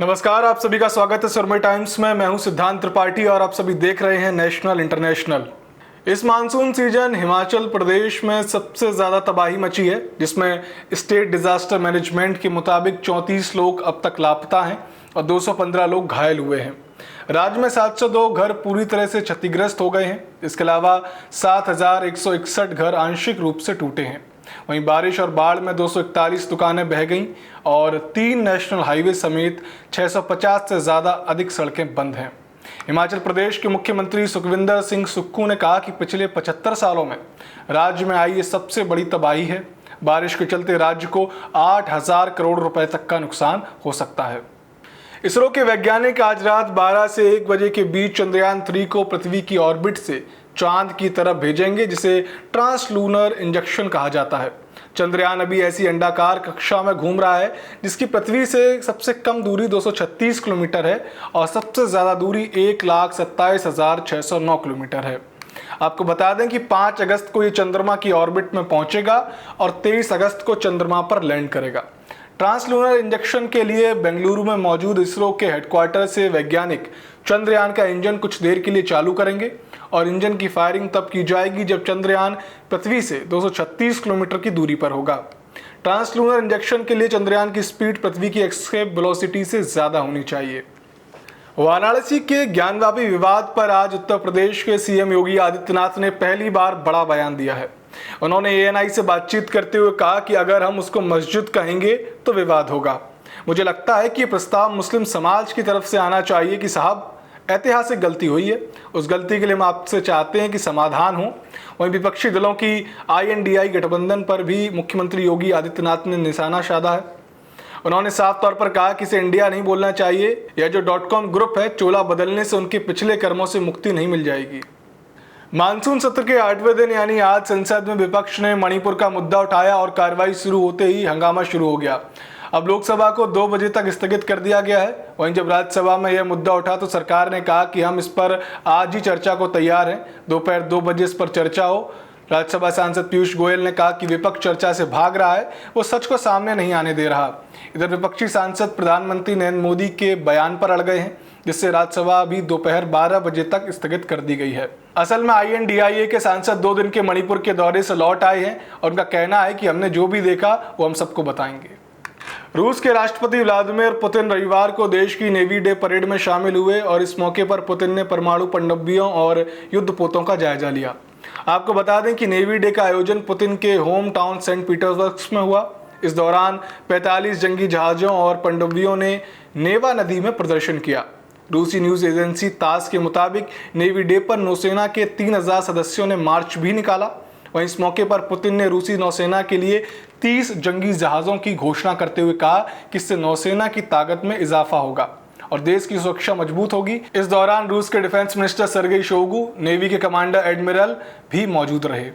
नमस्कार, आप सभी का स्वागत है सुरमई टाइम्स में। मैं हूं सिद्धांत त्रिपाठी और आप सभी देख रहे हैं नेशनल इंटरनेशनल। इस मानसून सीजन हिमाचल प्रदेश में सबसे ज़्यादा तबाही मची है, जिसमें स्टेट डिजास्टर मैनेजमेंट के मुताबिक 34 लोग अब तक लापता हैं और 215 लोग घायल हुए हैं। राज्य में 702 घर पूरी तरह से क्षतिग्रस्त हो गए हैं। इसके अलावा 7,161 घर आंशिक रूप से टूटे हैं। वहीं बारिश और बाढ़ में 241 दुकानें बह गईं और 3 नेशनल हाईवे समेत 650 से ज़्यादा अधिक सड़कें बंद हैं। हिमाचल प्रदेश के मुख्यमंत्री सुखविंदर सिंह सुक्खू ने कहा कि पिछले 75 सालों में राज्य में आई ये सबसे बड़ी तबाही है। बारिश के चलते राज्य को 8,000 करोड़ रुपए तक का नुकसान हो सकता है। इसरो के वैज्ञानिक आज रात 12 से 1 बजे के बीच चंद्रयान 3 को पृथ्वी की ऑर्बिट से चांद की तरफ भेजेंगे, जिसे ट्रांसलूनर इंजेक्शन कहा जाता है। चंद्रयान अभी ऐसी अंडाकार कक्षा में घूम रहा है जिसकी पृथ्वी से सबसे कम दूरी 236 किलोमीटर है और सबसे ज़्यादा दूरी 1,27,609 किलोमीटर है। आपको बता दें कि 5 अगस्त को ये चंद्रमा की ऑर्बिट में पहुंचेगा और 23 अगस्त को चंद्रमा पर लैंड करेगा। ट्रांसलूनर इंजेक्शन के लिए बेंगलुरु में मौजूद इसरो के हेडक्वार्टर से वैज्ञानिक चंद्रयान का इंजन कुछ देर के लिए चालू करेंगे और इंजन की फायरिंग तब की जाएगी जब चंद्रयान पृथ्वी से 236 किलोमीटर की दूरी पर होगा। ट्रांसलूनर इंजेक्शन के लिए चंद्रयान की स्पीड पृथ्वी की एस्केप वेलोसिटी से ज़्यादा होनी चाहिए। वाराणसी के ज्ञानवापी विवाद पर आज उत्तर प्रदेश के सीएम योगी आदित्यनाथ ने पहली बार बड़ा बयान दिया है। उन्होंने एएनआई से बातचीत करते हुए कहा कि अगर हम उसको मस्जिद कहेंगे तो विवाद होगा। मुझे लगता है कि ये प्रस्ताव मुस्लिम समाज की तरफ से आना चाहिए कि साहब, ऐतिहासिक गलती हुई है, उस गलती के लिए हम आपसे चाहते हैं कि समाधान हो। वहीं विपक्षी दलों की आईएनडीआई गठबंधन पर भी मुख्यमंत्री योगी आदित्यनाथ ने निशाना साधा है। उन्होंने साफ तौर पर कहा कि इसे इंडिया नहीं बोलना चाहिए। यह जो .com ग्रुप है, चोला बदलने से उनके पिछले कर्मों से मुक्ति नहीं मिल जाएगी। मानसून सत्र के 8वें दिन यानी आज संसद में विपक्ष ने मणिपुर का मुद्दा उठाया और कार्रवाई शुरू होते ही हंगामा शुरू हो गया। अब लोकसभा को 2 बजे तक स्थगित कर दिया गया है। वहीं जब राज्यसभा में यह मुद्दा उठा तो सरकार ने कहा कि हम इस पर आज ही चर्चा को तैयार हैं, दोपहर 2 बजे इस पर चर्चा हो। राज्यसभा सांसद पीयूष गोयल ने कहा कि विपक्ष चर्चा से भाग रहा है, वो सच को सामने नहीं आने दे रहा। इधर विपक्षी सांसद प्रधानमंत्री नरेंद्र मोदी के बयान पर अड़ गए हैं, जिससे राज्यसभा अभी दोपहर 12 बजे तक स्थगित कर दी गई है। असल में आईएनडीआईए के सांसद 2 दिन के मणिपुर के दौरे से लौट आए हैं और उनका कहना है कि हमने जो भी देखा वो हम सबको बताएंगे। रूस के राष्ट्रपति व्लादिमीर पुतिन रविवार को देश की नेवी डे परेड में शामिल हुए और इस मौके पर पुतिन ने परमाणु पनडुब्बियों और युद्धपोतों का जायजा लिया। आपको बता दें कि नेवी डे का आयोजन पुतिन के होम टाउन सेंट पीटर्सबर्ग में हुआ। इस दौरान 45 जंगी जहाजों और पनडुब्बियों ने नेवा नदी में प्रदर्शन किया। रूसी न्यूज एजेंसी तास के मुताबिक नेवी डे पर नौसेना के 3,000 सदस्यों ने मार्च भी निकाला। वहीं इस मौके पर पुतिन ने रूसी नौसेना के लिए 30 जंगी जहाज़ों की घोषणा करते हुए कहा कि इससे नौसेना की ताकत में इजाफा होगा और देश की सुरक्षा मजबूत होगी। इस दौरान रूस के defence minister Sergei Shoigu, navy के कमांडर एडमिरल भी मौजूद रहे।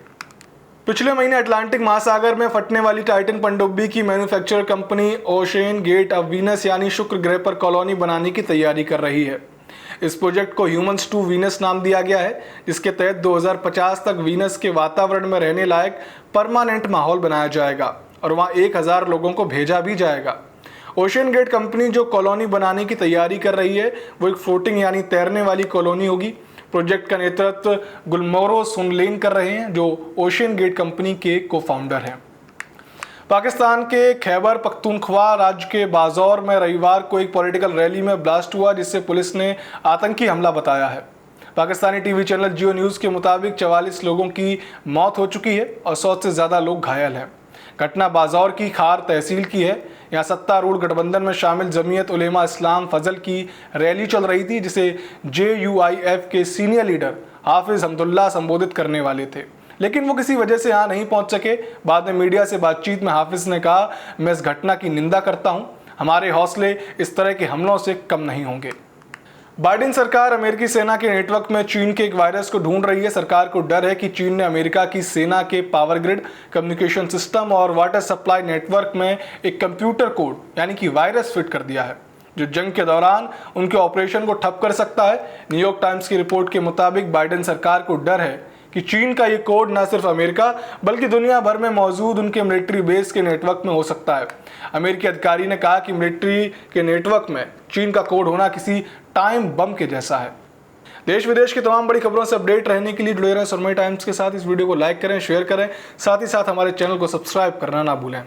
पिछले महीने अटलांटिक महासागर में फटने वाली टाइटन पनडुब्बी की मैन्युफैक्चरर कंपनी ओशियन गेट अब वीनस यानी शुक्र ग्रह पर कॉलोनी बनाने की तैयारी कर रही है। इस प्रोजेक्ट को ह्यूमंस टू वीनस नाम दिया गया है, जिसके तहत 2050 तक वीनस के वातावरण में रहने लायक परमानेंट माहौल बनाया जाएगा और वहां 1,000 लोगों को भेजा भी जाएगा। ओशियन गेट कंपनी जो कॉलोनी बनाने की तैयारी कर रही है वो एक फ्लोटिंग यानी तैरने वाली कॉलोनी होगी। प्रोजेक्ट का नेतृत्व गुलमोरो सुनलेन कर रहे हैं, जो ओशियन गेट कंपनी के को फाउंडर हैं। पाकिस्तान के खैबर पख्तूनख्वा राज्य के बाजौर में रविवार को एक पॉलिटिकल रैली में ब्लास्ट हुआ, जिससे पुलिस ने आतंकी हमला बताया है। पाकिस्तानी टीवी चैनल जियो न्यूज़ के मुताबिक 44 लोगों की मौत हो चुकी है और 100 से ज़्यादा लोग घायल हैं। घटना बाजौर की खार तहसील की है। यहाँ सत्तारूढ़ गठबंधन में शामिल जमीयत उलेमा इस्लाम फजल की रैली चल रही थी, जिसे JUIF के सीनियर लीडर हाफिज हमदुल्ला संबोधित करने वाले थे, लेकिन वो किसी वजह से यहाँ नहीं पहुँच सके। बाद में मीडिया से बातचीत में हाफिज ने कहा, मैं इस घटना की निंदा करता हूँ, हमारे हौसले इस तरह के हमलों से कम नहीं होंगे। बाइडेन सरकार अमेरिकी सेना के नेटवर्क में चीन के एक वायरस को ढूंढ रही है। सरकार को डर है कि चीन ने अमेरिका की सेना के पावर ग्रिड, कम्युनिकेशन सिस्टम और वाटर सप्लाई नेटवर्क में एक कंप्यूटर कोड यानी कि वायरस फिट कर दिया है, जो जंग के दौरान उनके ऑपरेशन को ठप कर सकता है। न्यूयॉर्क टाइम्स की रिपोर्ट के मुताबिक बाइडेन सरकार को डर है कि चीन का ये कोड न सिर्फ अमेरिका बल्कि दुनिया भर में मौजूद उनके मिलिट्री बेस के नेटवर्क में हो सकता है। अमेरिकी अधिकारी ने कहा कि मिलिट्री के नेटवर्क में चीन का कोड होना किसी टाइम बम के जैसा है। देश विदेश की तमाम बड़ी खबरों से अपडेट रहने के लिए जुड़े रहें सुरमई टाइम्स के साथ। इस वीडियो को लाइक करें, शेयर करें, साथ ही साथ हमारे चैनल को सब्सक्राइब करना ना भूलें।